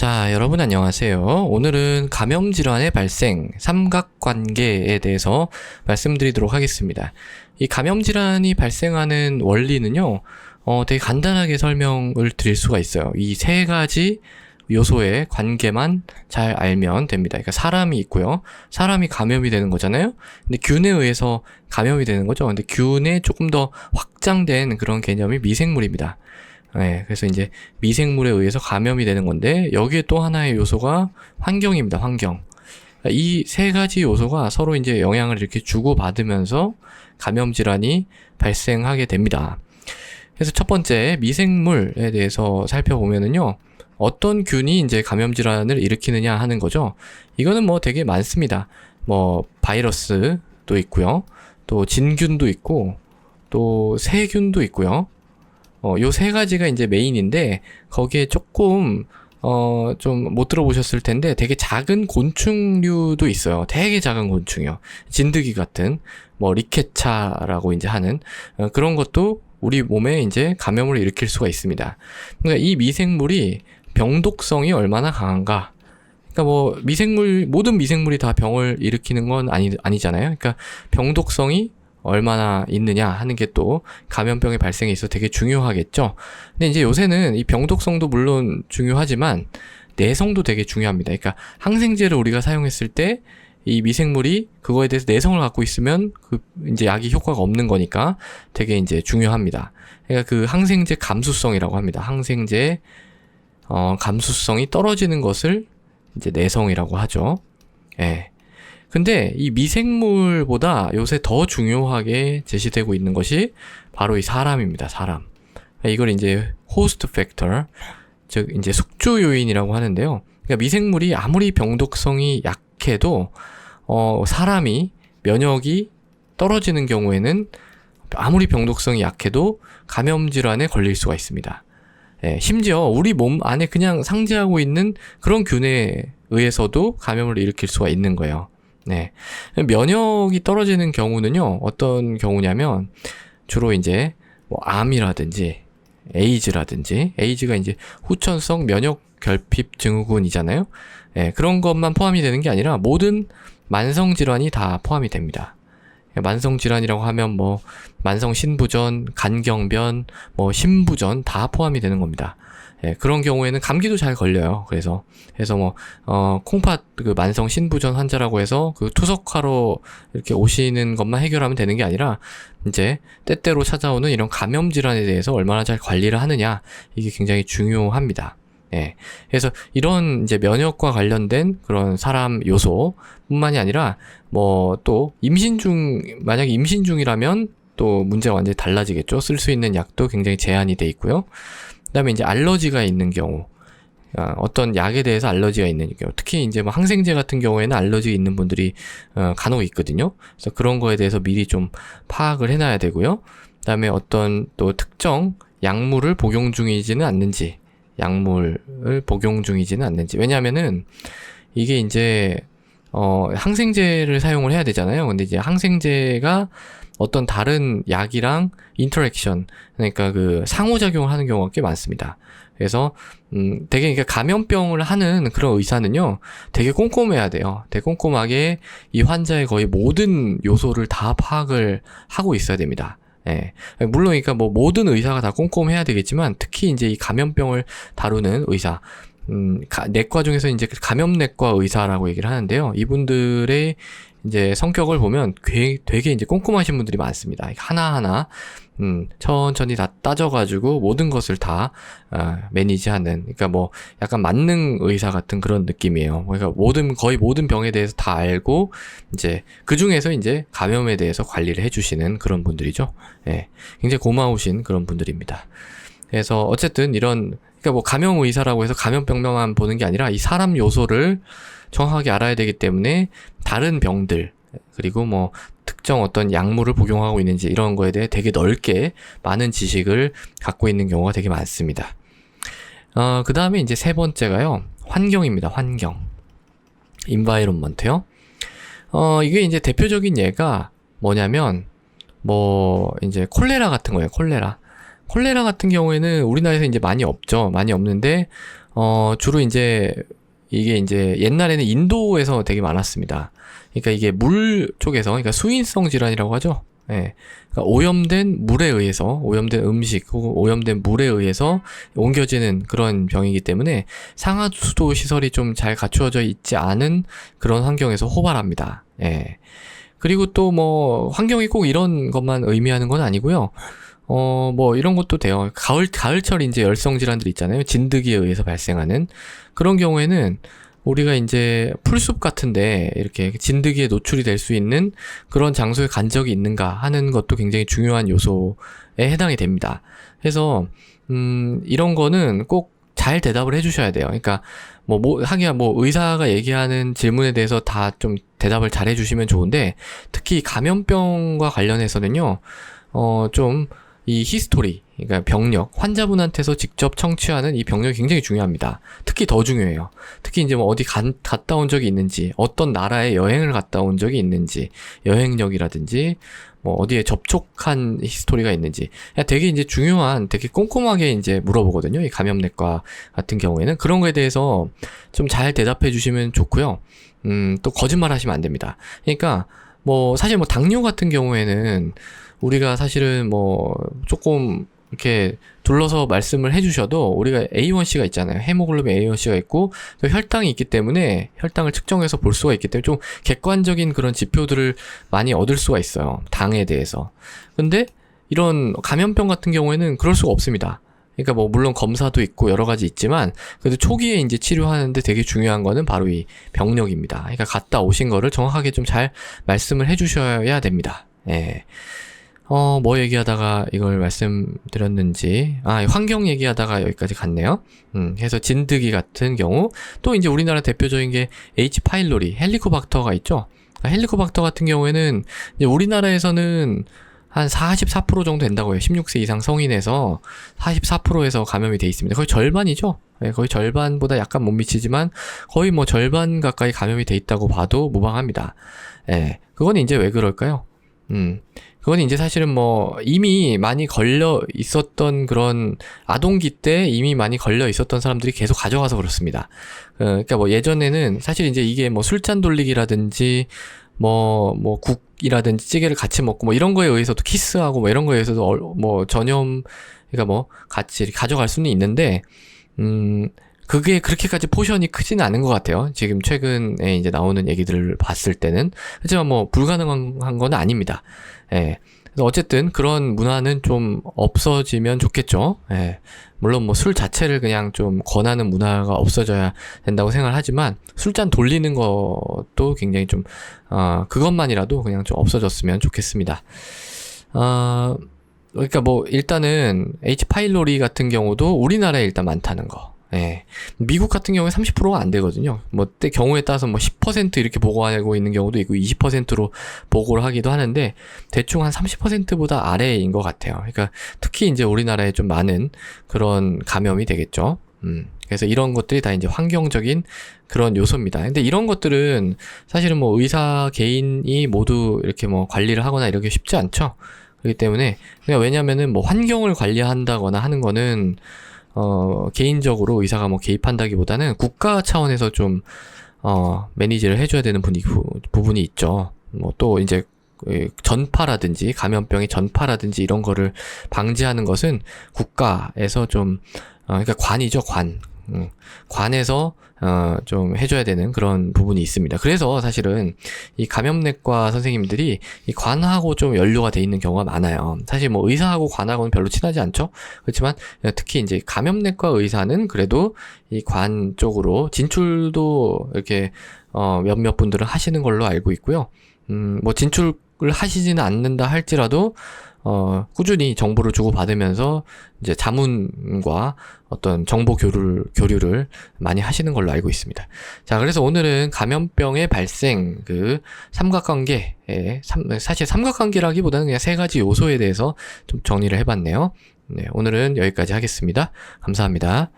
자, 여러분 안녕하세요. 오늘은 감염질환의 발생, 삼각관계에 대해서 말씀드리도록 하겠습니다. 이 감염질환이 발생하는 원리는요, 되게 간단하게 설명을 드릴 수가 있어요. 이 세 가지 요소의 관계만 잘 알면 됩니다. 그러니까 사람이 있고요. 사람이 감염이 되는 거잖아요. 근데 균에 의해서 감염이 되는 거죠. 근데 균에 조금 더 확장된 그런 개념이 미생물입니다. 네, 그래서 이제 미생물에 의해서 감염이 되는 건데 여기에 또 하나의 요소가 환경입니다. 환경. 이 세 가지 요소가 서로 이제 영향을 이렇게 주고받으면서 감염 질환이 발생하게 됩니다. 그래서 첫 번째 미생물에 대해서 살펴보면은요. 어떤 균이 이제 감염 질환을 일으키느냐 하는 거죠. 이거는 뭐 되게 많습니다. 뭐 바이러스도 있고요. 또 진균도 있고 또 세균도 있고요. 요 세 가지가 이제 메인인데, 거기에 조금, 좀 못 들어보셨을 텐데, 되게 작은 곤충류도 있어요. 되게 작은 곤충이요. 진드기 같은, 뭐, 리케차라고 이제 하는, 그런 것도 우리 몸에 이제 감염을 일으킬 수가 있습니다. 그러니까 이 미생물이 병독성이 얼마나 강한가. 그러니까 뭐, 모든 미생물이 다 병을 일으키는 건 아니잖아요. 그러니까 병독성이 얼마나 있느냐 하는 게 또 감염병의 발생에 있어서 되게 중요하겠죠. 근데 이제 요새는 이 병독성도 물론 중요하지만 내성도 되게 중요합니다. 그러니까 항생제를 우리가 사용했을 때 이 미생물이 그거에 대해서 내성을 갖고 있으면 그 이제 약이 효과가 없는 거니까 되게 이제 중요합니다. 그러니까 그 항생제 감수성이라고 합니다. 항생제 감수성이 떨어지는 것을 이제 내성이라고 하죠. 예. 근데 이 미생물보다 요새 더 중요하게 제시되고 있는 것이 바로 이 사람입니다. 사람. 이걸 이제 호스트 팩터, 즉 이제 숙주 요인이라고 하는데요. 그러니까 미생물이 아무리 병독성이 약해도 사람이 면역이 떨어지는 경우에는 아무리 병독성이 약해도 감염 질환에 걸릴 수가 있습니다. 예, 심지어 우리 몸 안에 그냥 상재하고 있는 그런 균에 의해서도 감염을 일으킬 수가 있는 거예요. 네. 면역이 떨어지는 경우는요, 어떤 경우냐면, 주로 이제, 뭐, 암이라든지, 에이즈가 이제 후천성 면역 결핍 증후군이잖아요. 네, 그런 것만 포함이 되는 게 아니라 모든 만성질환이 다 포함이 됩니다. 만성질환이라고 하면 뭐, 만성신부전, 간경변, 뭐, 신부전 다 포함이 되는 겁니다. 예, 그런 경우에는 감기도 잘 걸려요. 그래서 뭐, 콩팥 그 만성 신부전 환자라고 해서 그 투석하러 이렇게 오시는 것만 해결하면 되는 게 아니라 이제 때때로 찾아오는 이런 감염 질환에 대해서 얼마나 잘 관리를 하느냐, 이게 굉장히 중요합니다. 예. 그래서 이런 이제 면역과 관련된 그런 사람 요소 뿐만이 아니라 뭐 또 만약에 임신 중이라면 또 문제가 완전히 달라지겠죠. 쓸 수 있는 약도 굉장히 제한이 돼 있고요. 그 다음에 이제 알러지가 있는 경우, 어떤 약에 대해서 알러지가 있는 경우, 특히 이제 뭐 항생제 같은 경우에는 알러지 있는 분들이 간혹 있거든요. 그래서 그런 거에 대해서 미리 좀 파악을 해놔야 되고요. 그 다음에 어떤 또 특정 약물을 복용 중이지는 않는지, 왜냐하면은 이게 이제 항생제를 사용을 해야 되잖아요. 근데 이제 항생제가 어떤 다른 약이랑 인터랙션, 그러니까 그 상호작용을 하는 경우가 꽤 많습니다. 그래서 되게 그러니까 감염병을 하는 그런 의사는요, 되게 꼼꼼해야 돼요. 되게 꼼꼼하게 이 환자의 거의 모든 요소를 다 파악을 하고 있어야 됩니다. 예. 물론 그러니까 뭐 모든 의사가 다 꼼꼼해야 되겠지만, 특히 이제 이 감염병을 다루는 의사, 내과 중에서 이제 감염내과 의사라고 얘기를 하는데요. 이분들의 이제 성격을 보면 되게 이제 꼼꼼하신 분들이 많습니다. 하나하나, 천천히 다 따져가지고 모든 것을 다, 매니지하는, 그러니까 뭐 약간 만능 의사 같은 그런 느낌이에요. 그러니까 거의 모든 병에 대해서 다 알고, 이제 그 중에서 이제 감염에 대해서 관리를 해주시는 그런 분들이죠. 예. 굉장히 고마우신 그런 분들입니다. 그래서 어쨌든 그러니까 뭐 감염 의사라고 해서 감염병만 보는 게 아니라 이 사람 요소를 정확하게 알아야 되기 때문에 다른 병들, 그리고 뭐 특정 어떤 약물을 복용하고 있는지 이런 거에 대해 되게 넓게 많은 지식을 갖고 있는 경우가 되게 많습니다. 그 다음에 이제 세 번째가요, 환경입니다. 환경. environment요. 이게 이제 대표적인 예가 뭐냐면, 뭐 이제 콜레라 같은 거예요. 콜레라 같은 경우에는 우리나라에서 이제 많이 없죠. 많이 없는데 주로 이게 옛날에는 인도에서 되게 많았습니다. 그러니까 이게 물 쪽에서, 그러니까 수인성 질환이라고 하죠. 예. 그러니까 오염된 물에 의해서, 오염된 음식 혹은 오염된 물에 의해서 옮겨지는 그런 병이기 때문에 상하수도 시설이 좀 잘 갖추어져 있지 않은 그런 환경에서 호발합니다. 예. 그리고 또 뭐 환경이 꼭 이런 것만 의미하는 건 아니고요. 뭐 이런 것도 돼요. 가을철 열성 질환들 있잖아요. 진드기에 의해서 발생하는 그런 경우에는 우리가 풀숲 같은데 이렇게 진드기에 노출이 될 수 있는 그런 장소에 간 적이 있는가 하는 것도 굉장히 중요한 요소에 해당이 됩니다. 그래서 이런 거는 꼭 잘 대답을 해주셔야 돼요. 그러니까 하기야 의사가 얘기하는 질문에 대해서 다 좀 대답을 잘 해주시면 좋은데, 특히 감염병과 관련해서는요, 좀 이 히스토리, 그러니까 병력, 환자분한테서 직접 청취하는 이 병력이 굉장히 중요합니다. 특히 더 중요해요. 특히 어디 갔다 온 적이 있는지, 어떤 나라에 여행을 갔다 온 적이 있는지, 여행력이라든지, 어디에 접촉한 히스토리가 있는지, 되게 중요한, 되게 꼼꼼하게 물어보거든요. 이 감염내과 같은 경우에는. 그런 거에 대해서 좀 잘 대답해 주시면 좋고요. 또 거짓말 하시면 안 됩니다. 그러니까, 사실 당뇨 같은 경우에는 우리가 사실은 조금 이렇게 둘러서 말씀을 해주셔도 우리가 A1C가 있잖아요. 헤모글로빈 A1C가 있고 또 혈당이 있기 때문에 혈당을 측정해서 볼 수가 있기 때문에 좀 객관적인 그런 지표들을 많이 얻을 수가 있어요. 당에 대해서. 근데 이런 감염병 같은 경우에는 그럴 수가 없습니다. 그러니까 물론 검사도 있고 여러 가지 있지만 그래도 초기에 치료하는데 되게 중요한 거는 바로 이 병력입니다. 그러니까 갔다 오신 거를 정확하게 좀 잘 말씀을 해주셔야 됩니다. 예. 뭐 얘기하다가 이걸 말씀드렸는지, 환경 얘기하다가 여기까지 갔네요. 그래서 진드기 같은 경우, 또 우리나라 대표적인 게 H. 파일로리, 헬리코박터가 있죠. 헬리코박터 같은 경우에는 우리나라에서는 한 44% 정도 된다고 해요. 16세 이상 성인에서 44%에서 감염이 돼 있습니다. 거의 절반이죠. 네, 거의 절반보다 약간 못 미치지만 거의 절반 가까이 감염이 돼 있다고 봐도 무방합니다. 예, 그건 왜 그럴까요? 그건 사실은 이미 많이 걸려 있었던 그런 아동기 때 이미 많이 걸려 있었던 사람들이 계속 가져가서 그렇습니다. 그러니까 예전에는 사실 이게 술잔 돌리기라든지 국이라든지 찌개를 같이 먹고 이런 거에 의해서도 키스하고 이런 거에 의해서도 전염, 그러니까 같이 가져갈 수는 있는데, 그게 그렇게까지 포션이 크지는 않은 것 같아요. 지금 최근에 나오는 얘기들을 봤을 때는. 하지만 불가능한 건 아닙니다. 예. 그래서 어쨌든 그런 문화는 좀 없어지면 좋겠죠. 예. 물론 술 자체를 그냥 좀 권하는 문화가 없어져야 된다고 생각을 하지만, 술잔 돌리는 것도 굉장히 좀, 그것만이라도 그냥 좀 없어졌으면 좋겠습니다. 그러니까 일단은 H. 파일로리 같은 경우도 우리나라에 일단 많다는 거. 예. 미국 같은 경우에 30%가 안 되거든요. 때 경우에 따라서 10% 이렇게 보고하고 있는 경우도 있고 20%로 보고를 하기도 하는데 대충 한 30%보다 아래인 것 같아요. 그러니까 특히 우리나라에 좀 많은 그런 감염이 되겠죠. 그래서 이런 것들이 다 환경적인 그런 요소입니다. 근데 이런 것들은 사실은 의사 개인이 모두 이렇게 관리를 하거나 이렇게 쉽지 않죠. 그렇기 때문에 왜냐면은 환경을 관리한다거나 하는 거는 개인적으로 의사가 개입한다기보다는 국가 차원에서 좀, 매니지를 해줘야 되는 부분이 있죠. 또 전파라든지, 감염병의 전파라든지 이런 거를 방지하는 것은 국가에서 좀, 그러니까 관이죠, 관. 관에서 좀 해줘야 되는 그런 부분이 있습니다. 그래서 사실은 이 감염내과 선생님들이 이 관하고 좀 연루가 돼 있는 경우가 많아요. 사실 의사하고 관하고는 별로 친하지 않죠. 그렇지만 특히 감염내과 의사는 그래도 이 관 쪽으로 진출도 이렇게 몇몇 분들은 하시는 걸로 알고 있고요. 진출을 하시지는 않는다 할지라도 꾸준히 정보를 주고받으면서 자문과 어떤 정보 교류를 많이 하시는 걸로 알고 있습니다. 자, 그래서 오늘은 감염병의 발생, 삼각관계, 사실 삼각관계라기보다는 그냥 세 가지 요소에 대해서 좀 정리를 해봤네요. 네, 오늘은 여기까지 하겠습니다. 감사합니다.